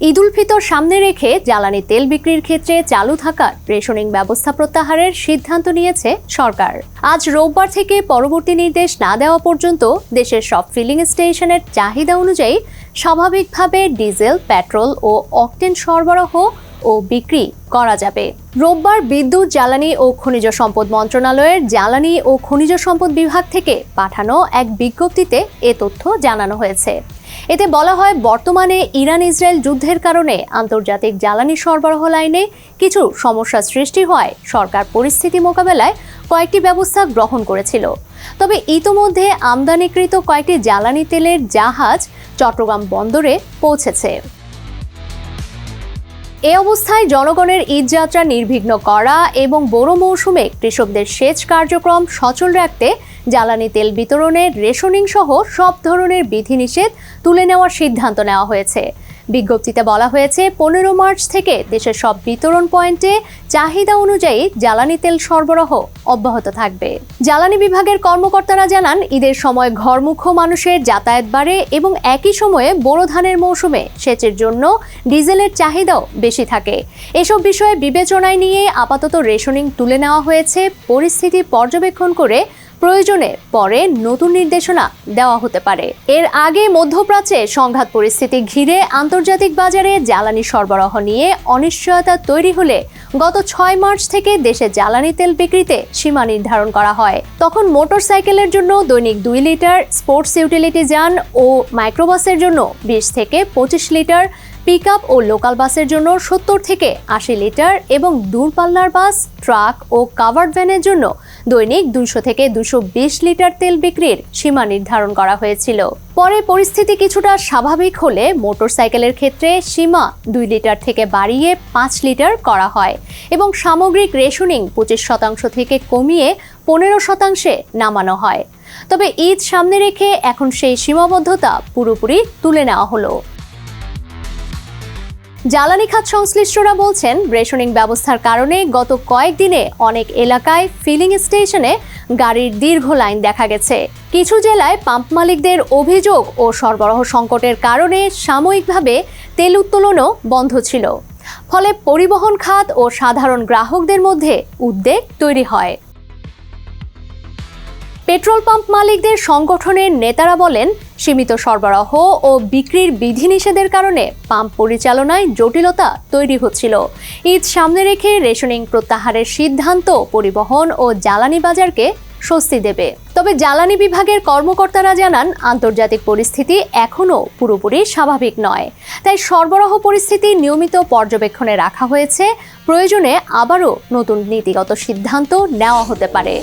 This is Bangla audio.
ঈদ উল ফিতর সামনে রেখে জ্বালানি তেল বিক্রির ক্ষেত্রে চালু থাকা রেশনিং ব্যবস্থা প্রত্যাহারের সিদ্ধান্ত নিয়েছে সরকার। আজ রোববার থেকে পরবর্তী নির্দেশ না দেওয়া পর্যন্ত দেশের সব ফিলিং স্টেশনের চাহিদা অনুযায়ী স্বাভাবিকভাবে ডিজেল, পেট্রোল ও অকটেন সরবরাহ ও বিক্রি করা যাবে। রোববার বিদ্যুৎ, জ্বালানি ও খনিজ সম্পদ মন্ত্রণালয়ের জ্বালানি ও খনিজ সম্পদ বিভাগ থেকে পাঠানো এক বিজ্ঞপ্তিতে এ তথ্য জানানো হয়েছে। এতে বলা হয়, বর্তমানে ইরান-ইসরায়েল যুদ্ধের কারণে আন্তর্জাতিক জ্বালানি সরবরাহ লাইনে কিছু সমস্যা সৃষ্টি হওয়ায় সরকার পরিস্থিতি মোকাবেলায় কয়েকটি ব্যবস্থা গ্রহণ করেছিল। তবে ইতোমধ্যে আমদানিকৃত কয়েকটি জ্বালানি তেলের জাহাজ চট্টগ্রাম বন্দরে পৌঁছেছে। এ অবস্থায় জনগণের ঈদযাত্রা নির্বিঘ্ন করা এবং বোরো মৌসুমে কৃষকদের সেচ কার্যক্রম সচল রাখতে জ্বালানি তেল বিতরণের রেশনিং সহ সব ধরনের বিধিনিষেধ তুলে নেওয়ার সিদ্ধান্ত নেওয়া হয়েছে। বিজ্ঞপ্তিতে বলা হয়েছে, 15 মার্চ থেকে দেশের সব বিতরণ পয়েন্টে চাহিদা অনুযায়ী জ্বালানি তেল সরবরাহ অব্যাহত থাকবে। জ্বালানি বিভাগের কর্মকর্তারা জানান, ঈদের সময় ঘরমুখো মানুষের যাতায়াত বাড়ে এবং একই সময়ে বোরো ধানের মৌসুমে সেচের জন্য ডিজেলের চাহিদাও বেশি থাকে। এসব বিষয়ে বিবেচনায় নিয়ে আপাতত রেশনিং তুলে নেওয়া হয়েছে। পরিস্থিতি পর্যবেক্ষণ করে প্রয়োজনে পরে নতুন নির্দেশনা দেওয়া হতে পারে। এর আগে মধ্যপ্রাচ্যে সংঘাত পরিস্থিতি ঘিরে আন্তর্জাতিক বাজারে জ্বালানি সরবরাহ নিয়ে অনিশ্চয়তা তৈরি হলে গত 6 মার্চ থেকে দেশে জ্বালানি তেল বিক্রিতে সীমা নির্ধারণ করা হয়। তখন মোটরসাইকেলের জন্য দৈনিক 2 লিটার, স্পোর্টস ইউটিলিটি যান ও মাইক্রোবাসের জন্য 20 থেকে 25 লিটার, পিকআপ ও লোকাল বাসের জন্য 70 থেকে 80 লিটার এবং দূরপাল্লার বাস, ট্রাক ও কাভার্ড ভ্যানের জন্য দৈনিক 200 থেকে 220 লিটার তেল বিক্রির সীমা নির্ধারণ করা হয়েছিল। পরে পরিস্থিতি কিছুটা স্বাভাবিক হলে মোটরসাইকেলের ক্ষেত্রে সীমা 2 লিটার থেকে বাড়িয়ে 5 লিটার করা হয় এবং সামগ্রিক রেশনিং 25% থেকে কমিয়ে 15% নামানো হয়। তবে ঈদ সামনে রেখে এখন সেই সীমাবদ্ধতা পুরোপুরি তুলে নেওয়া হলো। জ্বালানি খাত সংশ্লিষ্টরা বলছেন, রেশনিং ব্যবস্থার কারণে গত কয়েকদিনে অনেক এলাকায় ফিলিং স্টেশনে গাড়ির দীর্ঘ লাইন দেখা গেছে। কিছু জেলায় পাম্প মালিকদের অভিযোগ ও সরবরাহ সংকটের কারণে সাময়িকভাবে তেল উত্তোলনও বন্ধ ছিল। ফলে পরিবহন খাত ও সাধারণ গ্রাহকদের মধ্যে উদ্বেগ তৈরি হয়। পেট্রোল পাম্প মালিকদের সংগঠনের নেতারা বলেন, সীমিত সরবরাহ ও বিক্রির বিধিনিষেধের কারণে পাম্প পরিচালনায় জটিলতা তৈরি হচ্ছিল। ঈদ সামনে রেখে রেশনিং প্রত্যাহারের সিদ্ধান্ত পরিবহন ও জ্বালানি বাজারকে স্বস্তি দেবে। তবে জ্বালানি বিভাগের কর্মকর্তারা জানান, আন্তর্জাতিক পরিস্থিতি এখনও পুরোপুরি স্বাভাবিক নয়। তাই সরবরাহ পরিস্থিতি নিয়মিত পর্যবেক্ষণে রাখা হয়েছে। প্রয়োজনে আবারও নতুন নীতিগত সিদ্ধান্ত নেওয়া হতে পারে।